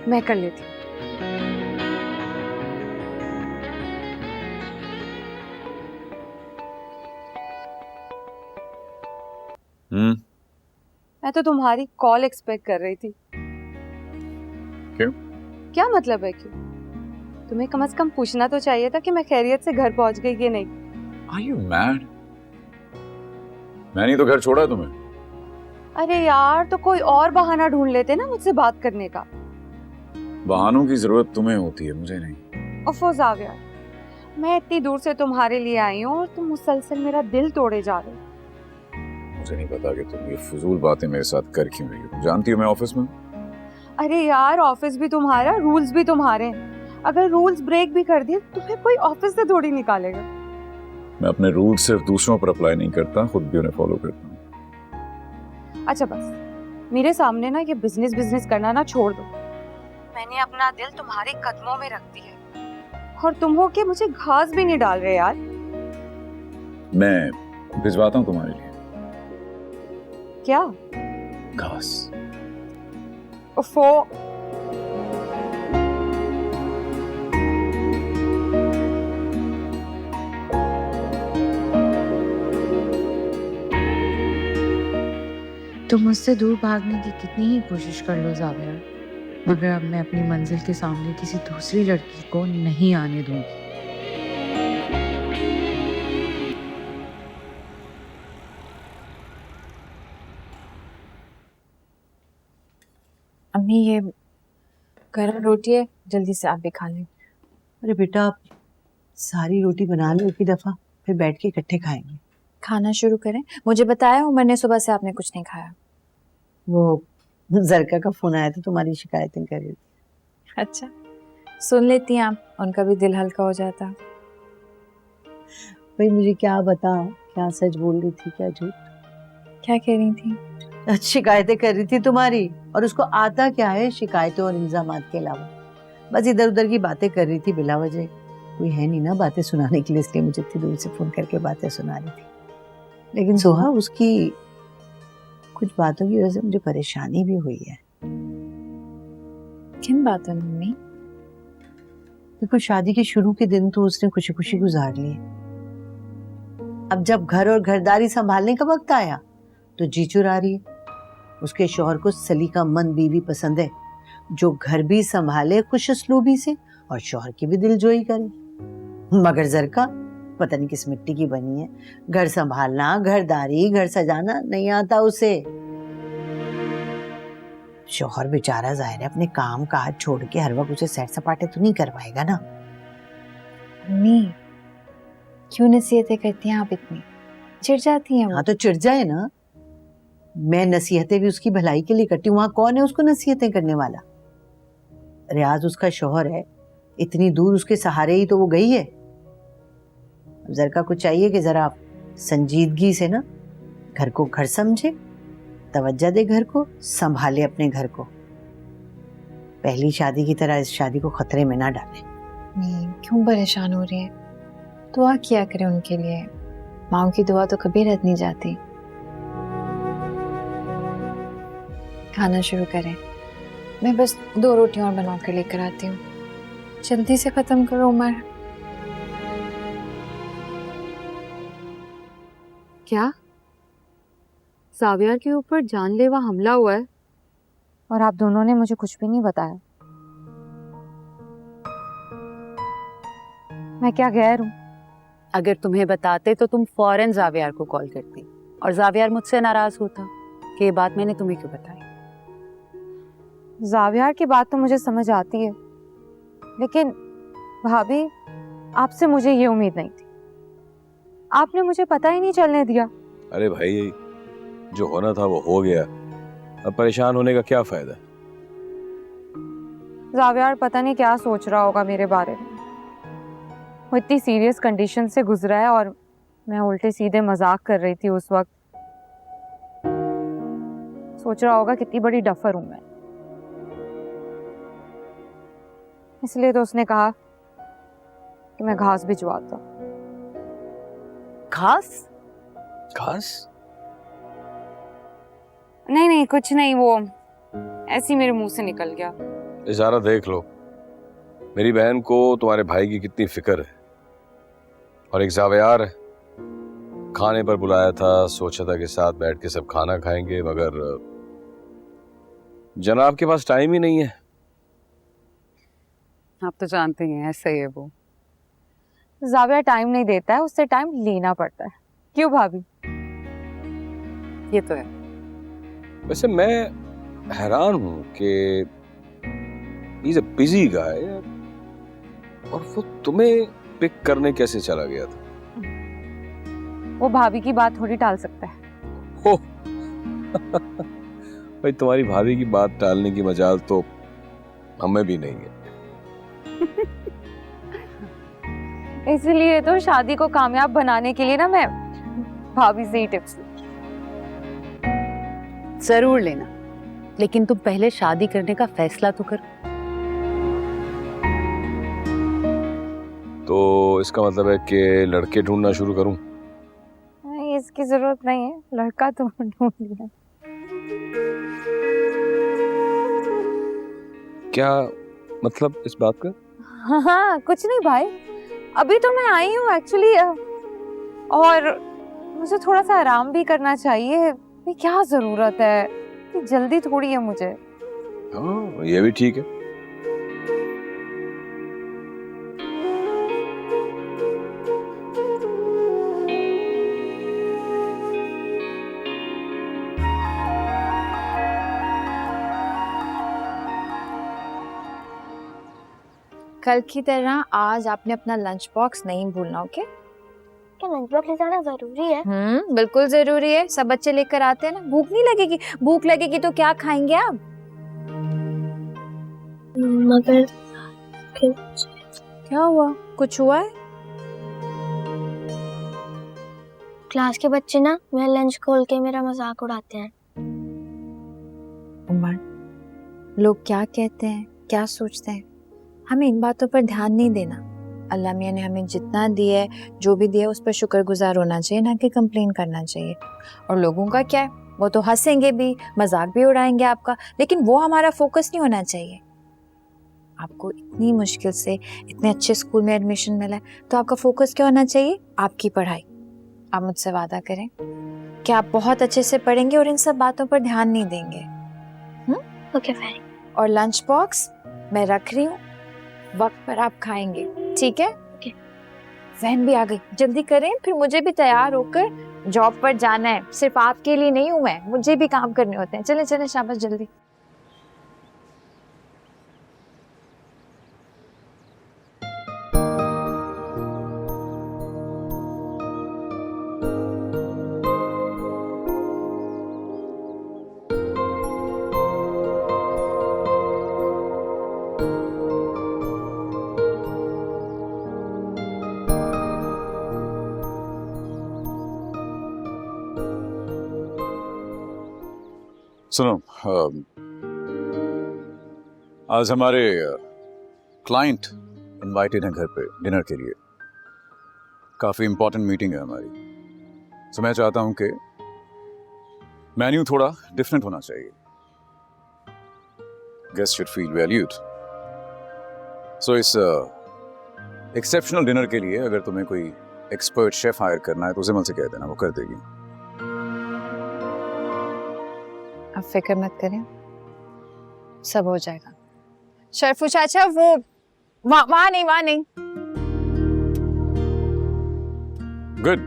मैं कर लेती हूँ। मैं तो तुम्हारी कॉल एक्सपेक्ट कर रही थी। क्यों? क्या मतलब है क्यों? तुम्हें कम से कम पूछना तो चाहिए था कि मैं खैरियत से घर पहुंच गई कि नहीं। Are you mad? मैंने तो घर छोड़ा तुम्हें। अरे यार, तो कोई और बहाना ढूंढ लेते ना मुझसे बात करने का। बहानों की जरूरत तुम्हें होती है, मुझे नहीं। अफसोस आ गया, मैं इतनी दूर से तुम्हारे लिए आई हूँ और तुम मुसलसल मेरा दिल तोड़े जा रहे हो। मुझे नहीं पता कि तुम ये फजूल बातें मेरे साथ कर क्यों रही हो। तुम जानती हो मैं ऑफिस में हूं। अरे यार, ऑफिस भी तुम्हारा, रूल्स भी तुम्हारे हैं। अगर रूल्स ब्रेक भी कर दिए तुम्हें कोई ऑफिस से थोड़ी निकालेगा। मैं अपने रूल सिर्फ दूसरों पर अप्लाई नहीं करता, खुद भी उन्हें फॉलो करता हूँ। अच्छा बस, मेरे सामने ना ये बिजनेस बिजनेस करना ना छोड़ दो। मैंने अपना दिल तुम्हारे कदमों में रख दिया और तुम हो के मुझे घास भी नहीं डाल रहे यार। मैं भिजवाता हूँ तुम्हारे लिए क्या? घास। उफ़ो। तुम मुझसे दूर भागने की कितनी ही कोशिश कर लो ज़ाविया, मगर अब मैं अपनी मंजिल के सामने किसी दूसरी लड़की को नहीं आने दूंगी। अम्मी, ये गरम रोटी है, जल्दी से आप भी खा लें। अरे बेटा, आप सारी रोटी बना लो एक ही दफा, फिर बैठ के इकट्ठे खाएंगे। खाना शुरू करें। मुझे बताया उमर ने सुबह से आपने कुछ नहीं खाया। वो जरका का फोन आया था, तुम्हारी शिकायतें कर रही थी। अच्छा, सुन लेती हैं आप, उनका भी दिल हल्का हो जाता। भाई मुझे क्या बता, क्या सच बोल रही थी क्या झूठ? क्या कह रही थी? शिकायतें कर रही थी तुम्हारी, और उसको आता क्या है शिकायतों और इल्जामात के अलावा? बस इधर उधर की बातें कर रही थी बिला वजह। कोई है नहीं ना बातें सुनाने के लिए, इसलिए मुझे इतनी दूर से फोन करके बातें सुना रही थी। लेकिन सोहा, उसकी कुछ बातों की वजह से मुझे परेशानी भी हुई है। किन बातों में मम्मी? देखो, शादी के शुरू के दिन तो उसने खुशी खुशी गुजार लिए। अब जब घर और घरदारी संभालने का वक्त आया तो जी चुरा रही है। उसके शौहर को सलीकामंद बीवी पसंद है, जो घर भी संभाले खुश उसलूबी से और शौहर की भी दिलजोई करे। मगर जरका पता नहीं किस मिट्टी की बनी है, घर संभालना, घरदारी, घर सजाना नहीं आता उसे। शौहर बेचारा जाहिर है अपने काम काज छोड़ के हर वक्त उसे सैर सपाटे तो नहीं करवाएगा ना। मम्मी, क्यों नसीहतें करती हैं आप इतनी? चिढ़ जाती हैं वो। हाँ तो चिढ़ जाए ना, मैं नसीहतें भी उसकी भलाई के लिए करती हूँ। वहां कौन है उसको नसीहतें करने वाला? रियाज उसका शौहर है, इतनी दूर उसके सहारे ही तो वो गई है। जरका को चाहिए कि जरा संजीदगी से ना घर को घर समझे, तवज्जो दे घर को, संभाले अपने घर को। पहली शादी की तरह इस शादी को खतरे में ना डाले। क्यों परेशान हो रही है? दुआ किया करें उनके लिए, माँ की दुआ तो कभी रह नहीं जाती। खाना शुरू करें। मैं बस 2 रोटियां और बना कर लेकर आती हूँ। जल्दी से खत्म करो उमर। क्या ज़ाविया के ऊपर जानलेवा हमला हुआ है और आप दोनों ने मुझे कुछ भी नहीं बताया? मैं क्या गैर हूँ? अगर तुम्हें बताते तो तुम फौरन जावियार को कॉल करती, और जावियार मुझसे नाराज होता कि ये बात मैंने तुम्हें क्यों बताई। ज़ाविया की बात तो मुझे समझ आती है, लेकिन भाभी, आपसे मुझे ये उम्मीद नहीं थी। आपने मुझे पता ही नहीं चलने दिया। अरे भाई, जो होना था वो हो गया, अब परेशान होने का क्या फायदा? ज़ाविया पता नहीं क्या सोच रहा होगा मेरे बारे में। वो इतनी सीरियस कंडीशन से गुजरा है और मैं उल्टे सीधे मजाक कर रही थी उस वक्त। सोच रहा होगा कितनी बड़ी डफर हूं मैं। इसलिए तो उसने कहा कि मैं घास भिजवाता। घास? घास? नहीं नहीं, कुछ नहीं, वो ऐसे ही मेरे मुंह से निकल गया। इशारा देख लो, मेरी बहन को तुम्हारे भाई की कितनी फिक्र है। और एक जावेयार है, खाने पर बुलाया था, सोचा था कि साथ बैठ के सब खाना खाएंगे, मगर जनाब के पास टाइम ही नहीं है। आप तो जानते ही हैं ऐसे ही है वो। जाविया टाइम नहीं देता है, उससे टाइम लेना पड़ता है। क्यों भाभी? ये तो है। वैसे मैं हैरान हूं कि इज अ बिजी गाय और वो तुम्हें पिक करने कैसे चला गया था? वो भाभी की बात थोड़ी टाल सकता है। हो भाई, तुम्हारी भाभी की बात टालने की मजाल तो हमें भी नहीं है। इसीलिए तो शादी को कामयाब बनाने के लिए ना मैं भाभी से ही टिप्स जरूर लेना, लेकिन तुम पहले शादी करने का फैसला तो करो। तो इसका मतलब है कि लड़के ढूंढना शुरू करूं? नहीं, इसकी जरूरत नहीं है, लड़का तो ढूंढ लिया। क्या मतलब इस बात का? हाँ, कुछ नहीं भाई, अभी तो मैं आई हूँ एक्चुअली, और मुझे थोड़ा सा आराम भी करना चाहिए। ये क्या जरूरत है, ये जल्दी थोड़ी है मुझे। हाँ, ये भी ठीक है। कल की तरह आज आपने अपना लंच बॉक्स नहीं भूलना, ओके? क्या लंच बॉक्स ले जाना जरूरी है? बिल्कुल जरूरी है। सब बच्चे लेकर आते हैं ना। भूख नहीं लगेगी? भूख लगेगी तो क्या खाएंगे आप? मगर क्या हुआ? कुछ हुआ है? क्लास के बच्चे ना मेरा लंच खोल के मेरा मजाक उड़ाते हैं। उमर, लोग क्या कहते हैं, क्या सोचते हैं, हमें इन बातों पर ध्यान नहीं देना। अल्लाह मियाँ ने हमें जितना दिया है, जो भी दिया, उस पर शुक्रगुजार होना चाहिए, ना कि कंप्लेन करना चाहिए। और लोगों का क्या है, वो तो हंसेंगे भी, मजाक भी उड़ाएंगे आपका, लेकिन वो हमारा फोकस नहीं होना चाहिए। आपको इतनी मुश्किल से इतने अच्छे स्कूल में एडमिशन मिला है, तो आपका फोकस क्या होना चाहिए? आपकी पढ़ाई। आप मुझसे वादा करें कि आप बहुत अच्छे से पढ़ेंगे और इन सब बातों पर ध्यान नहीं देंगे। Okay fine. और लंच बॉक्स मैं रख रही हूँ, वक्त पर आप खाएंगे, ठीक है? ओके। वैन भी आ गई, जल्दी करें, फिर मुझे भी तैयार होकर जॉब पर जाना है। सिर्फ आपके लिए नहीं हूँ मैं, मुझे भी काम करने होते हैं। चले चले, शाबाश, जल्दी। सुनो, आज हमारे क्लाइंट इनवाइटेड हैं घर पे डिनर के लिए। काफ़ी इम्पोर्टेंट मीटिंग है हमारी, तो मैं चाहता हूं कि मेन्यू थोड़ा डिफरेंट होना चाहिए। Guest should feel valued. So इस एक्सेप्शनल डिनर के लिए अगर तुम्हें कोई एक्सपर्ट शेफ हायर करना है तो जिमल से कह देना, वो कर देगी। आप फिक्र मत करें, सब हो जाएगा। शरफू चाचा, वो वहाँ नहीं, वहाँ नहीं। गुड।